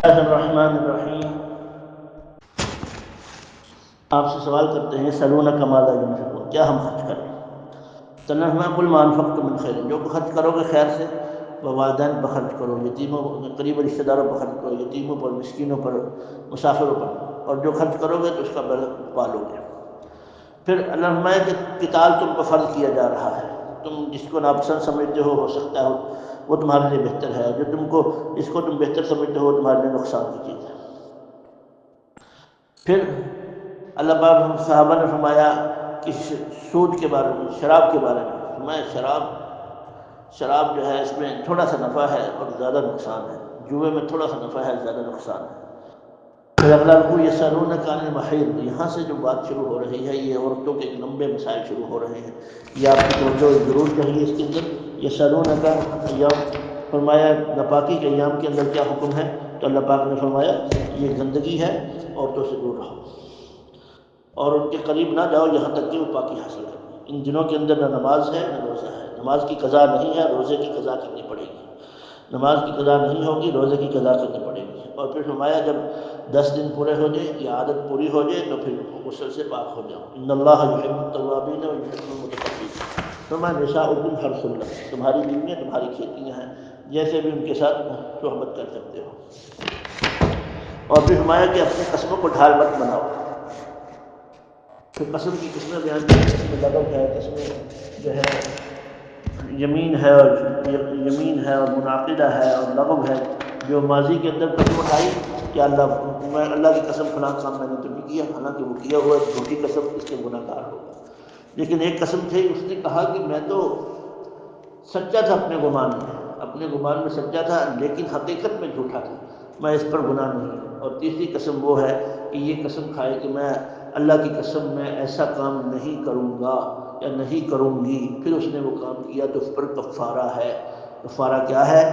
الرحمن الرحیم۔ آپ سے سوال کرتے ہیں سلونک ماذا ينفقون، کیا ہم خرچ کریں؟ تنہما قل ما انفقتم من خیر، جو خرچ کرو گے خیر سے والدین پر خرچ کرو، یتیموں قریب رشتہ داروں پر خرچ کرو، یتیموں پر، مسکینوں پر، مسافروں پر، اور جو خرچ کرو گے تو اس کا بدلہ پالو گے۔ پھر اللہ فرمائے کہ قتال تم پر فرض کیا جا رہا ہے، تم جس کو ناپسند سمجھتے ہو سکتا ہے وہ تمہارے لیے بہتر ہے، جو جس کو تم بہتر سمجھتے ہو تمہارے لیے نقصان کی چیز ہے۔ پھر اللہ پاک صحابہ نے فرمایا کہ سود کے بارے میں، شراب کے بارے میں فرمایا شراب جو ہے اس میں تھوڑا سا نفع ہے اور زیادہ نقصان ہے، جوئے میں تھوڑا سا نفع ہے زیادہ نقصان ہے۔ پھر اللہ کو یسألونک عن المحیض، یہاں سے جو بات شروع ہو رہی ہے یہ عورتوں کے لمبے مسائل شروع ہو رہے ہیں، یہ آپ کی توجہ ضرور چاہیے اس کے اندر۔ یسألونک ایام، فرمایا ناپاکی کے ایام کے اندر کیا حکم ہے، تو اللہ پاک نے فرمایا یہ گندگی ہے، عورتوں سے دور رہو اور ان کے قریب نہ جاؤ یہاں تک کہ وہ پاکی حاصل کریں۔ ان دنوں کے اندر نہ نماز ہے نہ روزہ ہے، نماز کی قضا نہیں ہے، روزے کی قضا کرنی پڑے گی، نماز کی قضا نہیں ہوگی روزے کی قضا کرنی پڑے گی۔ اور پھر فرمایا جب 10 دن پورے ہو جائے یا عادت پوری ہو جائے تو پھر غسل سے پاک ہو جاؤ۔ ان اللہ یحب التوابین و یحب المتطہرین، فرمایا نساؤکم حرث لکم، تمہاری بیویاں تمہاری کھیتیاں ہیں، جیسے بھی ان کے ساتھ صحبت کر سکتے ہو۔ اور پھر فرمایا کہ اپنی قسموں کو ڈھال مت بناؤ۔ پھر قسم کی قسمیں بیان کی، قسم لغو ہے، قسم جو ہے یمین ہے اور منعقدہ ہے اور لغو ہے، جو ماضی کے اندر قسم اٹھائی کہ اللہ کی قسم فلاں کام میں نے تو نہیں کیا، حالانکہ وہ کیا ہوا ہے، جھوٹی قسم اس کے گناہ گار ہوگا۔ لیکن ایک قسم تھی، اس نے کہا کہ میں تو سچا تھا اپنے گمان میں سچا تھا، لیکن حقیقت میں جھوٹا تھا، میں اس پر گناہ نہیں۔ اور تیسری قسم وہ ہے کہ یہ قسم کھائے کہ میں اللہ کی قسم میں ایسا کام نہیں کروں گا یا نہیں کروں گی، پھر اس نے وہ کام کیا تو اس پر کفارہ ہے۔ کفارہ کیا ہے؟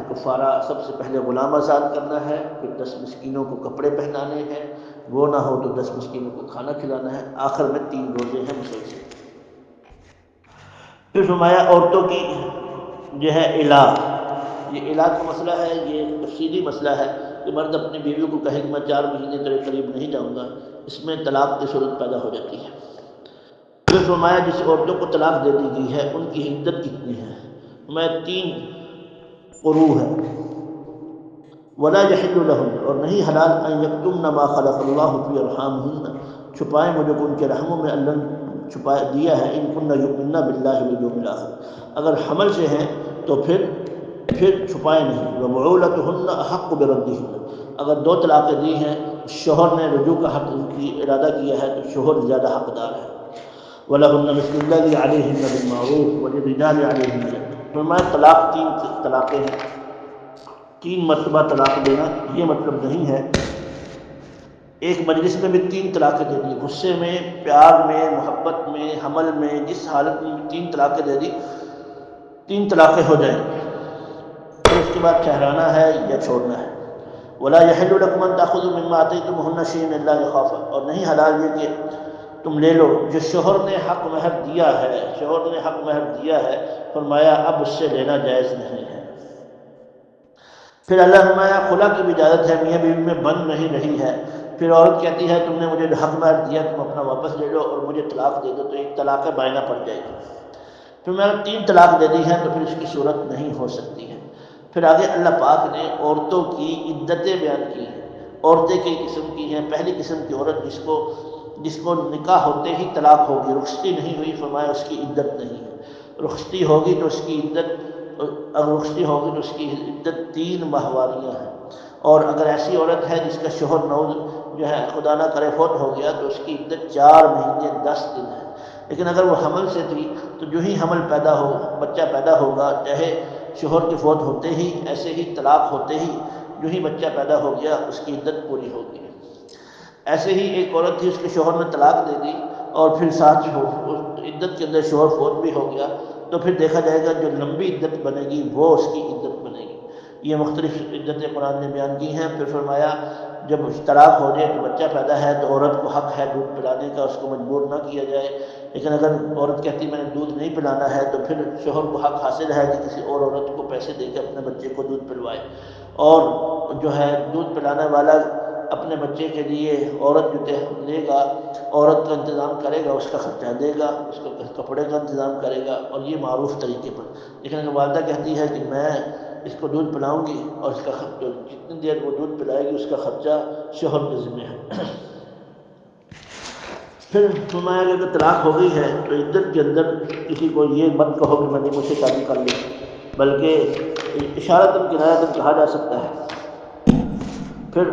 کفارہ سب سے پہلے غلام آزاد کرنا ہے، پھر 10 مسکینوں کو کپڑے پہنانے ہیں، وہ نہ ہو تو 10 مسکینوں کو کھانا کھلانا ہے، آخر میں 3 روزے ہیں مسلسل۔ پھر فرمایا عورتوں کی جو ہے علاج، یہ علاج کا مسئلہ ہے، یہ تفصیلی مسئلہ ہے کہ مرد اپنی بیوی کو کہے کہ میں 4 مہینے تیرے قریب نہیں جاؤں گا، اس میں طلاق کی صورت پیدا ہو جاتی ہے۔ پھر فرمایا جس عورتوں کو طلاق دے دی گئی ہے ان کی عدت کتنی ہے؟ میں 3 قروء ہے۔ ولا یحل لہن، اور نہیں حلال ان یکتمن ما خلق اللہ فی ارحامہن، چھپائیں مجھے کو ان کے رحموں میں اللہ نے چھپا دیا ہے، ان کن یؤمنن باللہ والیوم الاخر، اگر حمل سے ہیں تو پھر چھپائیں نہیں۔ وبعولتہن احق بردہن، اگر 2 طلاقیں دی ہیں، شوہر نے رجوع کا حق ان کی ارادہ کیا ہے تو شوہر زیادہ حقدار ہے۔ وَلَهُنَّ مِثْلُ الَّذِي عَلَيْهِنَّ بِالْمَعْرُوفِ وَلِلرِّجَالِ عَلَيْهِنَّ، فرمایا طلاق 3 طلاقیں ہیں، 3 مرتبہ طلاق دینا، یہ مطلب نہیں ہے ایک مجلس میں بھی 3 طلاقیں دے دی، غصے میں، پیار میں، محبت میں، حمل میں، جس حالت میں بھی 3 طلاقیں دے دی، 3 طلاقیں ہو جائیں گی، پھر اس کے بعد ٹھہرانا ہے یا چھوڑنا ہے۔ وَلَا يَحِلُّ لَكُمْ أَن تَأْخُذُوا مِمَّا آتَيْتُمُوهُنَّ شَيْئًا إِلَّا يَخَافَا، اور نہیں حلال یہ کہ تم لے لو جو شوہر نے حق مہر دیا ہے، فرمایا اب اس سے لینا جائز نہیں ہے۔ پھر اللہ فرمایا خلا کی بھی اجازت ہے، میاں بیوی میں بند نہیں رہی ہے۔ پھر عورت کہتی ہے تم نے مجھے حق مہر دیا، تم اپنا واپس لے لو اور مجھے طلاق دے دو، تو ایک طلاق بائنہ پڑ جائے گی۔ پھر میں نے 3 طلاق دے دی ہے تو پھر اس کی صورت نہیں ہو سکتی ہے۔ پھر آگے اللہ پاک نے عورتوں کی عدتیں بیان کی ہیں۔ عورتیں کئی قسم کی ہیں۔ پہلی قسم کی عورت جس کو نکاح ہوتے ہی طلاق ہوگی، رخصتی نہیں ہوئی، فرمایا اس کی عدت نہیں ہے۔ رخصتی ہوگی تو اس کی عدت 3 ماہواریاں ہیں۔ اور اگر ایسی عورت ہے جس کا شوہر جو ہے خدا نہ کرے فوت ہو گیا تو اس کی عدت 4 مہینے 10 دن ہے۔ لیکن اگر وہ حمل سے تھی تو جو ہی بچہ پیدا ہوگا، چاہے شوہر کے فوت ہوتے ہی، ایسے ہی طلاق ہوتے ہی جو ہی بچہ پیدا ہو گیا اس کی عدت پوری ہوگی۔ ایسے ہی ایک عورت تھی، اس کے شوہر نے طلاق دے دی اور پھر ساتھ عدت کے اندر شوہر فوت بھی ہو گیا، تو پھر دیکھا جائے گا جو لمبی عدت بنے گی وہ اس کی عدت بنے گی۔ یہ مختلف عدتیں قرآن نے بیان کی ہیں۔ پھر فرمایا جب طلاق ہو جائے تو بچہ پیدا ہے تو عورت کو حق ہے دودھ پلانے کا، اس کو مجبور نہ کیا جائے لیکن اگر عورت کہتی میں نے دودھ نہیں پلانا ہے تو پھر شوہر کو حق حاصل ہے کہ کسی اور عورت کو پیسے دے کے اپنے بچے کو دودھ پلوائے، اور جو ہے دودھ پلانے والا اپنے بچے کے لیے عورت جو لے گا، عورت کا انتظام کرے گا، اس کا خرچہ دے گا، اس کو کپڑے کا انتظام کرے گا، اور یہ معروف طریقے پر۔ لیکن اگر والدہ کہتی ہے کہ میں اس کو دودھ پلاؤں گی اور اس کا جتنی دیر وہ دودھ پلائے گی اس کا خرچہ شوہر کے ذمہ ہے۔ پھر فرمایا کہ اگر طلاق ہو گئی ہے تو عدت کے اندر کسی کو یہ مت کہو کہ میں نے مجھ سے شادی کر لی، بلکہ اشارتاً کنایتاً کہا جا سکتا ہے۔ پھر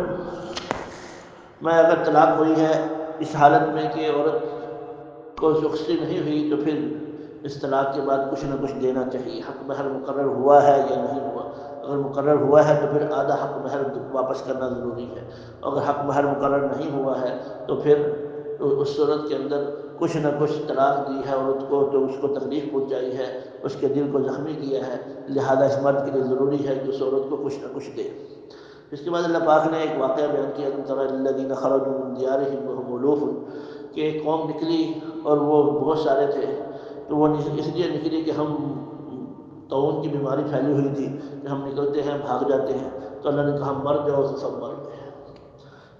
میں اگر طلاق ہوئی ہے اس حالت میں کہ عورت کو رخصتی نہیں ہوئی تو پھر اس طلاق کے بعد کچھ نہ کچھ دینا چاہیے۔ حق مہر مقرر ہوا ہے یا نہیں ہوا؟ اگر مقرر ہوا ہے تو پھر آدھا حق مہر واپس کرنا ضروری ہے، اگر حق مہر مقرر نہیں ہوا ہے تو پھر اس صورت کے اندر کچھ نہ کچھ طلاق دی ہے عورت کو تو اس کو تکلیف پہنچائی ہے، اس کے دل کو زخمی کیا ہے، لہذا اس مرد کے لیے ضروری ہے کہ اس عورت کو کچھ نہ کچھ دے۔ اس کے بعد اللہ پاک نے ایک واقعہ بیان کیا کہ تری الذین خرجوا من دیارہم وہم الوف، کہ ایک قوم نکلی اور وہ بہت سارے تھے، تو وہ اس لیے نکلی کہ ہم طاعون کی بیماری پھیلی ہوئی تھی کہ ہم نکلتے ہیں بھاگ جاتے ہیں، تو اللہ نے کہا مر جاؤ، تو سب مر گئے۔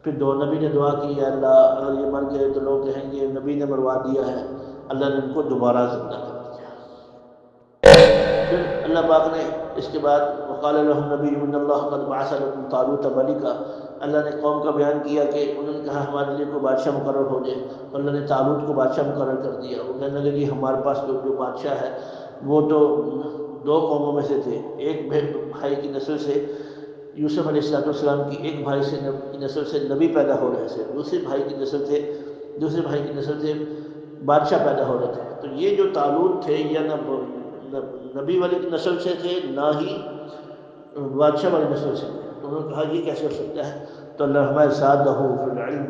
پھر نبی نے دعا کی یا اللہ اگر یہ مر گئے تو لوگ کہیں گے نبی نے مروا دیا ہے، اللہ نے ان کو دوبارہ زندہ کر دیا۔ پھر اللہ پاک نے اس کے بعد وقال لهم نبی ان اللہ قد بعث لكم طالوت ملکا، اللہ نے قوم کا بیان کیا کہ انہوں نے کہا ہمارے لیے کوئی بادشاہ مقرر ہو جائے، تو اللہ نے طالوت کو بادشاہ مقرر کر دیا۔ وہ کہنے لگے کہ ہمارے پاس جو بادشاہ ہے وہ تو دو قوموں میں سے تھے، ایک بھائی کی نسل سے یوسف علیہ السلام کی ایک بھائی سے کی نسل سے نبی پیدا ہو رہے تھے، دوسرے بھائی کی نسل سے بادشاہ پیدا ہو رہے تھے۔ تو یہ جو طالوت تھے یا نہ نبی والی نسل سے تھے نہ ہی بادشاہ والی نسل سے تھے، تو انہوں نے کہا یہ کیسے ہو سکتا ہے؟ تو اللہ ہمارے زادہ فی العلم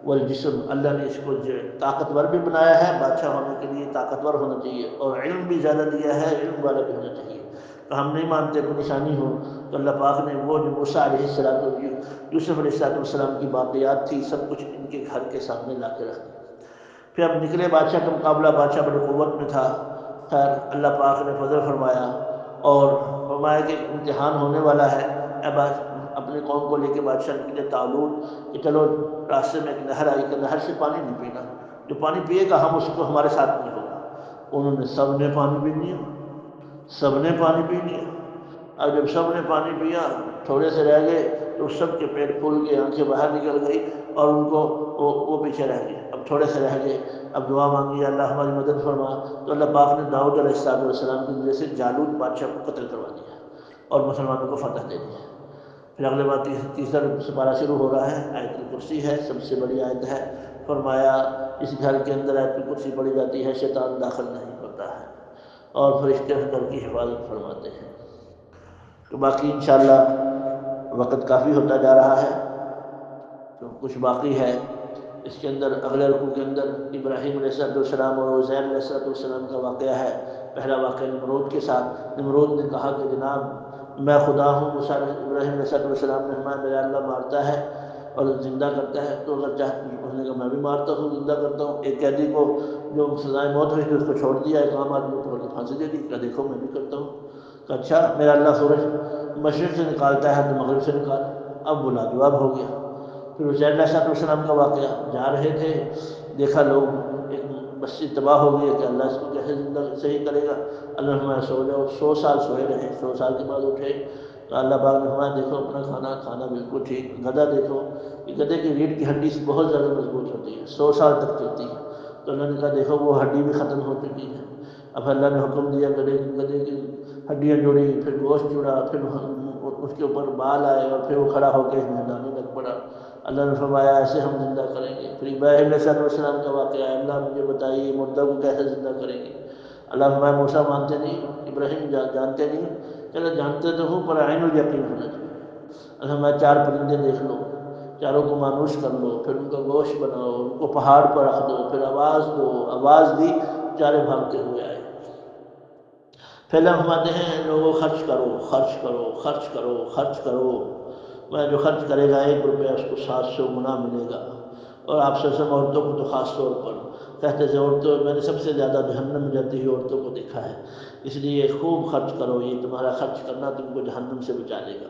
والجسم، اللہ نے اس کو طاقتور بھی بنایا ہے، بادشاہ ہونے کے لیے طاقتور ہونا چاہیے، اور علم بھی زیادہ دیا ہے، علم والا بھی ہونا چاہیے۔ تو ہم نہیں مانتے کوئی نشانی ہو، تو اللہ پاک نے وہ جو موسیٰ علیہ السلام یوسف علیہ السلام کی باقیات تھی سب کچھ ان کے گھر کے سامنے لا کے رکھ دی۔ پھر اب نکلے بادشاہ کا مقابلہ، بادشاہ بڑی قوت میں تھا، خیر اللہ پاک نے فضل فرمایا اور فرمایا کہ امتحان ہونے والا ہے۔ اب اپنے قوم کو لے کے بادشاہ نکلے طالوت کہ چلو راستے میں ایک نہر آئی کہ نہر سے پانی نہیں پینا، جو پانی پیے گا ہم اس کو ہمارے ساتھ نہیں ہوگا۔ انہوں نے سب نے پانی پی لیا، سب نے پانی پی لیا۔ اب جب سب نے پانی پیا تھوڑے سے رہ گئے تو سب کے پیٹ پھول گئے، آنکھیں باہر نکل گئی اور ان کو وہ پیچھے رہ گئے، اب تھوڑے سے رہ گئے۔ اب دعا مانگی اللہ ہماری مدد فرما، تو اللہ پاک نے داؤد علیہ السلام کی وجہ سے جالوت بادشاہ کو قتل کروا دیا اور مسلمانوں کو فتح دے دی۔ پھر اگلے بار تیسرا سپارہ شروع ہو رہا ہے، آیت الکرسی ہے، سب سے بڑی آیت ہے۔ فرمایا اس گھر کے اندر آیت الکرسی پڑھی جاتی ہے شیطان داخل نہیں ہوتا ہے اور فرشتے گھر کی حفاظت فرماتے ہیں۔ تو باقی انشاءاللہ وقت کافی ہوتا جا رہا ہے، تو کچھ باقی ہے اس کے اندر۔ اگلے رکوع کے اندر ابراہیم علیہ السلام اور عزیر علیہ السلام کا واقعہ ہے۔ پہلا واقعہ نمرود کے ساتھ، نمرود نے کہا کہ جناب میں خدا ہوں، ابراہیم علیہ السلام نے فرمایا میرا اللہ مارتا ہے اور زندہ کرتا ہے، تو اگر چاہتے اس نے کہا میں بھی مارتا ہوں زندہ کرتا ہوں۔ ایک قیدی کو جو سزائے موت ہوئی تھی اس کو چھوڑ دیا، ایک عام آدمی کو پکڑ کے پھانسی دے دی، کہا دیکھو میں بھی کرتا ہوں۔ کہا اچھا میرا اللہ سورج مشرق سے نکالتا ہے تو مغرب سے نکال، اب وہ لاجواب ہو گیا۔ پھر عزیر علیہ السلام کا واقعہ، جا رہے تھے دیکھا لوگ ایک مسجد تباہ ہو گئی ہے کہ اللہ اس کو کیسے زندہ صحیح کرے گا؟ اللہ نے فرمایا سو جاؤ، 100 سال سوئے رہے، 100 سال کے بعد اٹھے تو اللہ پاک نے فرمایا دیکھو اپنا کھانا بالکل ٹھیک، گدھا دیکھو کہ گدھے کی ریڑھ کی ہڈی بہت زیادہ مضبوط ہوتی ہے، 100 سال تک چلتی ہے، تو اللہ نے کہا دیکھو وہ ہڈی بھی ختم ہو چکی ہے۔ اب اللہ نے حکم دیا گدھے کی ہڈیاں جوڑی، پھر گوشت جڑا، پھر اس کے اوپر بال آئے اور پھر وہ کھڑا ہو کے ہلانے لگ پڑا۔ اللہ نے فرمایا ایسے ہم زندہ کریں گے۔ پھر ابراہیم علیہ السلام کا واقعہ ہے، اللہ مجھے بتائیے مردہ کو کیسے زندہ کریں گے؟ اللہ فرمایا موسیٰ مانتے نہیں، ابراہیم جانتے نہیں، چلو جانتے تو ہوں پر عین الیقین ہونا چاہیے۔ اللہ فرمایا 4 پرندے دیکھ لو، چاروں کو مانوس کر لو، پھر ان کا گوشت بناؤ، ان کو پہاڑ پر رکھ دو، پھر آواز دو، آواز دی، چارے بھاگتے ہوئے آئے۔ پھر ہم فرماتے ہیں لوگوں خرچ کرو خرچ کرو خرچ کرو خرچ کرو، میں جو خرچ کرے گا 1 روپیہ اس کو 700 گنا ملے گا۔ اور آپ سے عورتوں کو تو خاص طور پر کہتے تھے عورتوں میں نے سب سے زیادہ جہنم میں جاتی ہوئی عورتوں کو دیکھا ہے، اس لیے خوب خرچ کرو، یہ تمہارا خرچ کرنا تم کو جہنم سے بچا لے گا۔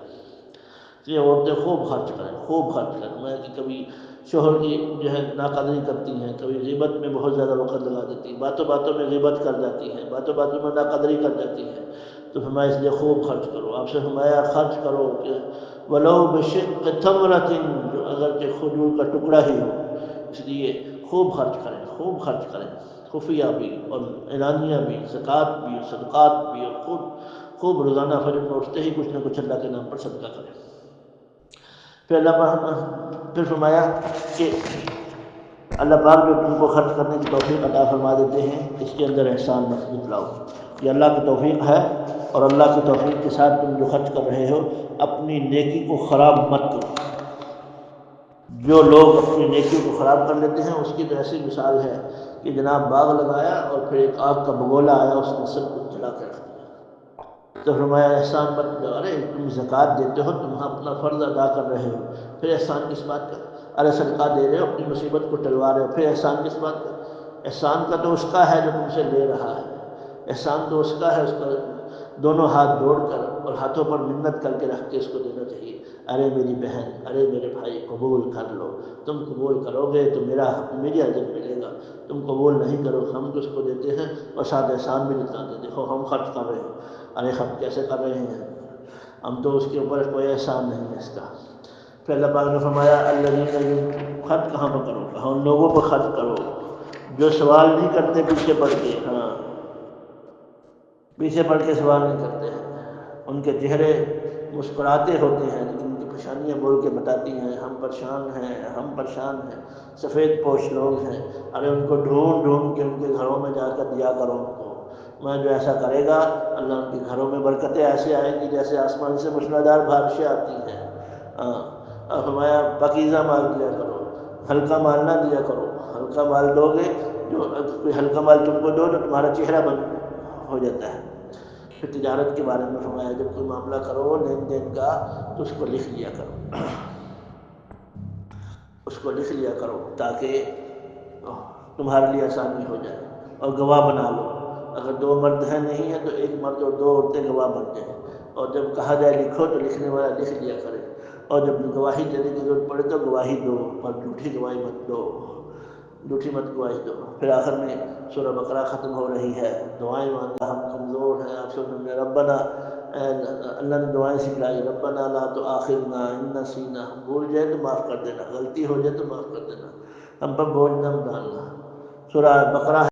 اس لیے عورتیں خوب خرچ کریں، خوب خرچ کریں۔ میں کہ کبھی شوہر کی جو ہے ناقدری کرتی ہیں، کبھی غیبت میں بہت زیادہ وقت لگا دیتی ہیں، باتوں باتوں میں غیبت کر جاتی ہیں، باتوں باتوں میں ناقدری کر جاتی ہیں، تو فرمایا اس لیے خوب خرچ کرو۔ آپ سے فرمایا خرچ کرو کہ وَلَوْ بِشِقِّ تَمْرَةٍ، جو اگرچہ کھجور کا ٹکڑا ہی ہو، اس لیے خوب خرچ کریں، خوب خرچ کریں، خفیہ بھی اور اعلانیہ بھی، زکوٰۃ بھی، صدقات بھی، اور خود خوب روزانہ فجر میں اٹھتے ہی کچھ نہ کچھ اللہ کے نام پر صدقہ کریں۔ پھر پھر فرمایا کہ اللہ پاک جو تم کو خرچ کرنے کی توفیق عطا فرما دیتے ہیں، اس کے اندر احسان مت جتلاؤ۔ یہ اللہ کی توفیق ہے، اور اللہ کی توفیق کے ساتھ تم جو خرچ کر رہے ہو اپنی نیکی کو خراب مت کرو۔ جو لوگ اپنی نیکیوں کو خراب کر لیتے ہیں اس کی تو ایسی مثال ہے کہ جناب باغ لگایا اور پھر ایک آگ کا بگولا آیا، اس نے سب کچھ جلا کے رکھ دیا۔ تو فرمایا احسان مت جاؤ، ارے تم زکوٰۃ دیتے ہو، تم اپنا فرض ادا کر رہے ہو، پھر احسان کس بات کا؟ ارے صدقہ دے رہے ہو، اپنی مصیبت کو ٹلوا رہے ہو، پھر احسان کس بات کا؟ احسان کا تو اس کا ہے جو تم سے لے رہا ہے، احسان تو اس کا ہے، اس کا دونوں ہاتھ جوڑ کر اور ہاتھوں پر منت کر کے رکھ کے اس کو دینا چاہیے۔ ارے میری بہن، ارے میرے بھائی، قبول کر لو، تم قبول کرو گے تو میری اجر ملے گا، تم قبول نہیں کرو، ہم تو اس کو دیتے ہیں اور ساتھ احسان بھی جتلاتے ہیں، دیکھو ہم خرچ کر رہے ہیں، ارے خرچ کیسے کر رہے ہیں ہم تو اس کے اوپر کوئی احسان نہیں ہے اس کا۔ پھر اللہ پاک نے فرمایا الذین، خرچ کہاں پر کرو؟ کہاں ان لوگوں پر خرچ کرو جو سوال نہیں کرتے پیچھے پڑھ کے، ہاں پیچھے پڑھ کے سوال نہیں کرتے ہیں، ان کے چہرے مسکراتے ہوتے ہیں لیکن ان کی پیشانیاں بول کے بتاتی ہیں ہم پریشان ہیں، ہم پریشان ہیں، سفید پوش لوگ ہیں۔ ارے ان کو ڈھونڈ ڈھونڈ کے ان کے گھروں میں جا کر دیا کرو ان کو، میں جو ایسا کرے گا اللہ ان کے گھروں میں برکتیں ایسے آئیں گی جیسے آسمان سے موسلادھار بارشیں آتی ہیں۔ فرمایا پاکیزہ مال دیا کرو، ہلکا مال نہ دیا کرو، ہلکا مال دو گے، جو کوئی ہلکا مال تم کو دو تو تمہارا چہرہ بند ہو جاتا ہے۔ پھر تجارت کے بارے میں فرمایا جب کوئی معاملہ کرو لین دین کا تو اس کو لکھ لیا کرو، اس کو لکھ لیا کرو تاکہ تمہارے لیے آسانی ہو جائے، اور گواہ بنا لو، اگر دو مرد ہیں نہیں ہیں تو ایک مرد اور دو عورتیں گواہ بن جائیں، اور جب کہا جائے لکھو تو لکھنے والا لکھ لیا کرے، اور جب گواہی دینے کی ضرورت پڑے تو گواہی دو، پر جھوٹی گواہی مت دو، جھوٹی مت گواہی دو۔ پھر آخر میں سورہ بقرہ ختم ہو رہی ہے، دعائیں مانگا، ہم کمزور ہیں، آپ سب نے ربنا، اللہ نے دعائیں سکھلائی، ربنا لا تؤاخذنا ان نسینا، ہم بھول جائے تو معاف کر دینا، غلطی ہو جائے تو معاف کر دینا، ہم پر بوجھ نہ ڈالنا۔ سورہ بقرہ